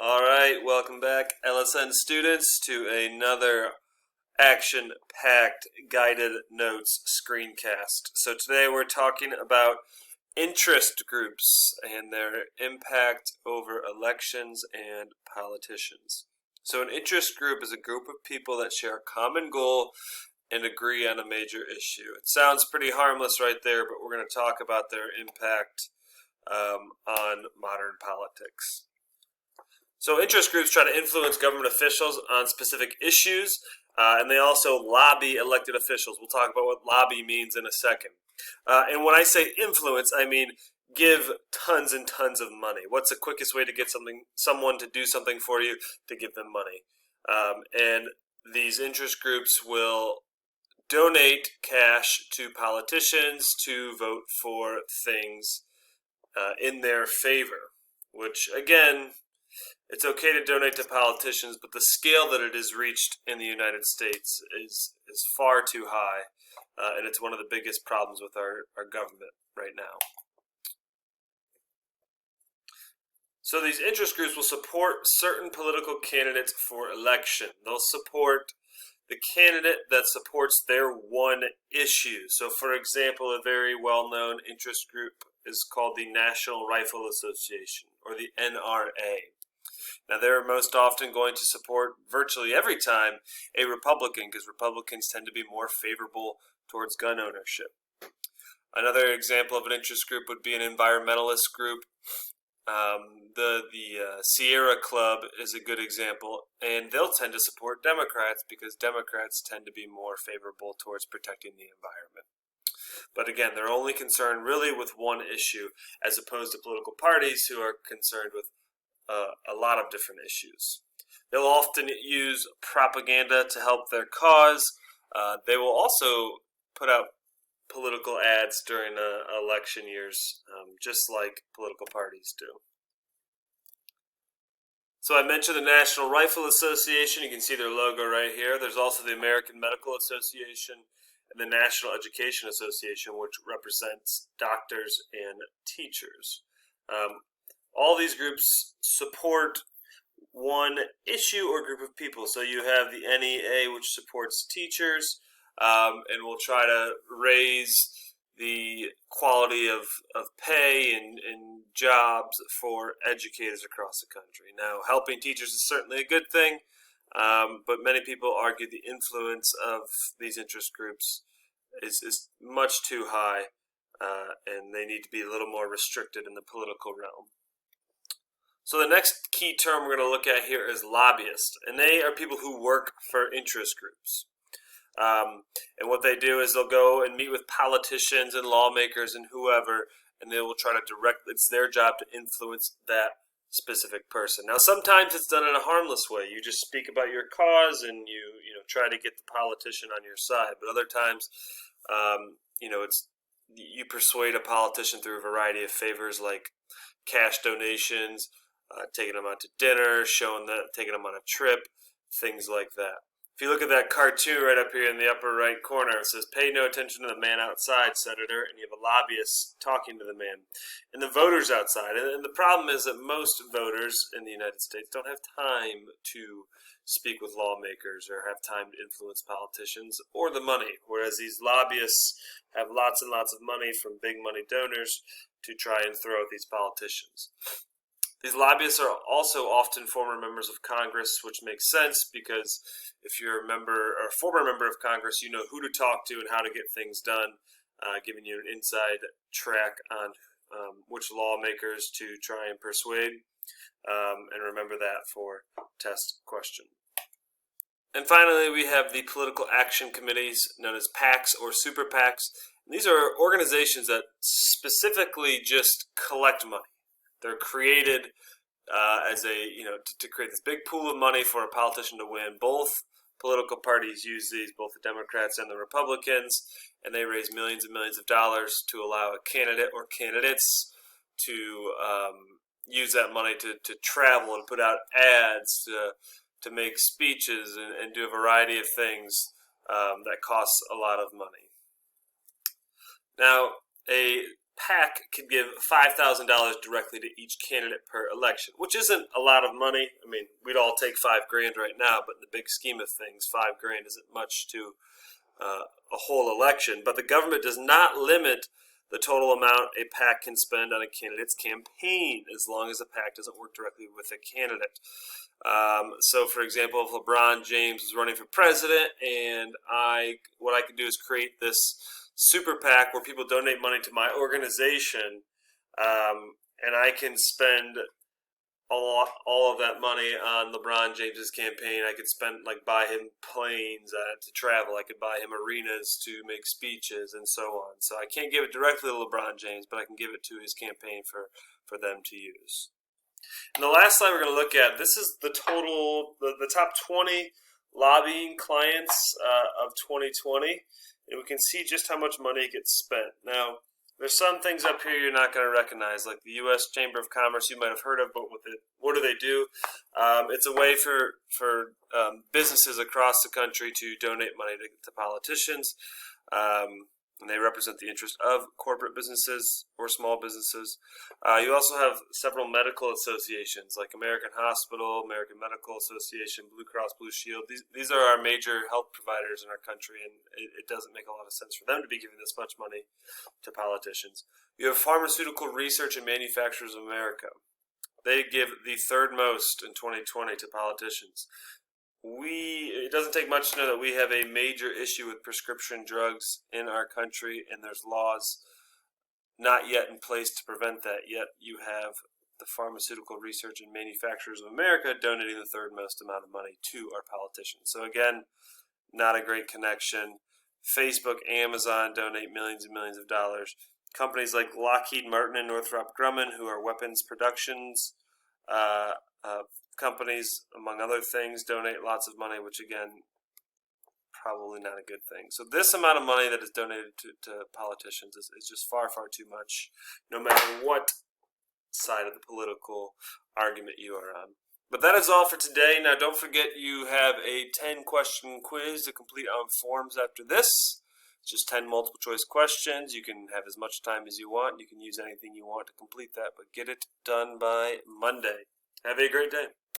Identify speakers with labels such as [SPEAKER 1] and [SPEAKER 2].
[SPEAKER 1] All right, welcome back, LSN students, to another action-packed guided notes screencast. So today we're talking about interest groups and their impact over elections and politicians. So an interest group is a group of people that share a common goal and agree on a major issue. It sounds pretty harmless right there, but we're going to talk about their impact on modern politics. So interest groups try to influence government officials on specific issues, and they also lobby elected officials. We'll talk about what lobby means in a second. And when I say influence, I mean give tons and tons of money. What's the quickest way to get someone to do something for you? To give them money. And these interest groups will donate cash to politicians to vote for things in their favor, which, again, it's okay to donate to politicians, but the scale that it has reached in the United States is far too high, and it's one of the biggest problems with our government right now. So these interest groups will support certain political candidates for election. They'll support the candidate that supports their one issue. So, for example, a very well-known interest group is called the National Rifle Association, or the NRA. Now, they're most often going to support, virtually every time, a Republican, because Republicans tend to be more favorable towards gun ownership. Another example of an interest group would be an environmentalist group. The Sierra Club is a good example, and they'll tend to support Democrats because Democrats tend to be more favorable towards protecting the environment. But again, they're only concerned really with one issue, as opposed to political parties who are concerned with a lot of different issues. They'll often use propaganda to help their cause. They will also put out political ads during election years, just like political parties do. So I mentioned the National Rifle Association. You can see their logo right here. There's also the American Medical Association and the National Education Association, which represents doctors and teachers. All these groups support one issue or group of people. So you have the NEA, which supports teachers, and will try to raise the quality of pay and jobs for educators across the country. Now, helping teachers is certainly a good thing, but many people argue the influence of these interest groups is much too high, and they need to be a little more restricted in the political realm. So the next key term we're going to look at here is lobbyists, and they are people who work for interest groups. And what they do is they'll go and meet with politicians and lawmakers and whoever, and they will try to it's their job to influence that specific person. Now, sometimes it's done in a harmless way. You just speak about your cause and you try to get the politician on your side. But other times, you persuade a politician through a variety of favors like cash donations, taking them out to dinner, taking them on a trip, things like that. If you look at that cartoon right up here in the upper right corner, it says, "Pay no attention to the man outside, Senator," and you have a lobbyist talking to the man, and the voters outside. And the problem is that most voters in the United States don't have time to speak with lawmakers or have time to influence politicians or the money, whereas these lobbyists have lots and lots of money from big money donors to try and throw at these politicians. These lobbyists are also often former members of Congress, which makes sense because if you're a former member of Congress, you know who to talk to and how to get things done, giving you an inside track on which lawmakers to try and persuade. And remember that for test question. And finally, we have the political action committees, known as PACs or super PACs. And these are organizations that specifically just collect money. They're created to create this big pool of money for a politician to win. Both political parties use these, both the Democrats and the Republicans, and they raise millions and millions of dollars to allow a candidate or candidates to use that money to travel and put out ads, to make speeches and do a variety of things that costs a lot of money. Now, PAC can give $5,000 directly to each candidate per election, which isn't a lot of money. I mean, we'd all take $5,000 right now, but in the big scheme of things, $5,000 isn't much to a whole election. But the government does not limit the total amount a PAC can spend on a candidate's campaign, as long as the PAC doesn't work directly with a candidate. So, for example, if LeBron James was running for president, and what I could do is create this super PAC where people donate money to my organization, and I can spend all of that money on LeBron James's campaign. I could buy him planes to travel. I could buy him arenas to make speeches and so on. So I can't give it directly to LeBron James, but I can give it to his campaign for them to use. And the last slide we're going to look at, this is the total, the top 20 lobbying clients of 2020. And we can see just how much money gets spent. Now, there's some things up here you're not going to recognize, like the U.S. Chamber of Commerce you might have heard of, but what do they do? It's a way for businesses across the country to donate money to politicians, and they represent the interest of corporate businesses or small businesses. You also have several medical associations, like American Hospital, American Medical Association, Blue Cross Blue Shield. These are our major health providers in our country, and it doesn't make a lot of sense for them to be giving this much money to politicians. You have Pharmaceutical Research and Manufacturers of America. They give the third most in 2020 to politicians. It doesn't take much to know that we have a major issue with prescription drugs in our country, and there's laws not yet in place to prevent that. Yet you have the Pharmaceutical Research and Manufacturers of America donating the third most amount of money to our politicians. So again, not a great connection. Facebook, Amazon donate millions and millions of dollars. Companies like Lockheed Martin and Northrop Grumman, who are weapons productions companies, among other things, donate lots of money, which again, probably not a good thing. So this amount of money that is donated to politicians is just far, far too much, no matter what side of the political argument you are on. But that is all for today. Now, don't forget you have a 10-question quiz to complete on forms after this. It's just 10 multiple-choice questions. You can have as much time as you want. You can use anything you want to complete that, but get it done by Monday. Have a great day.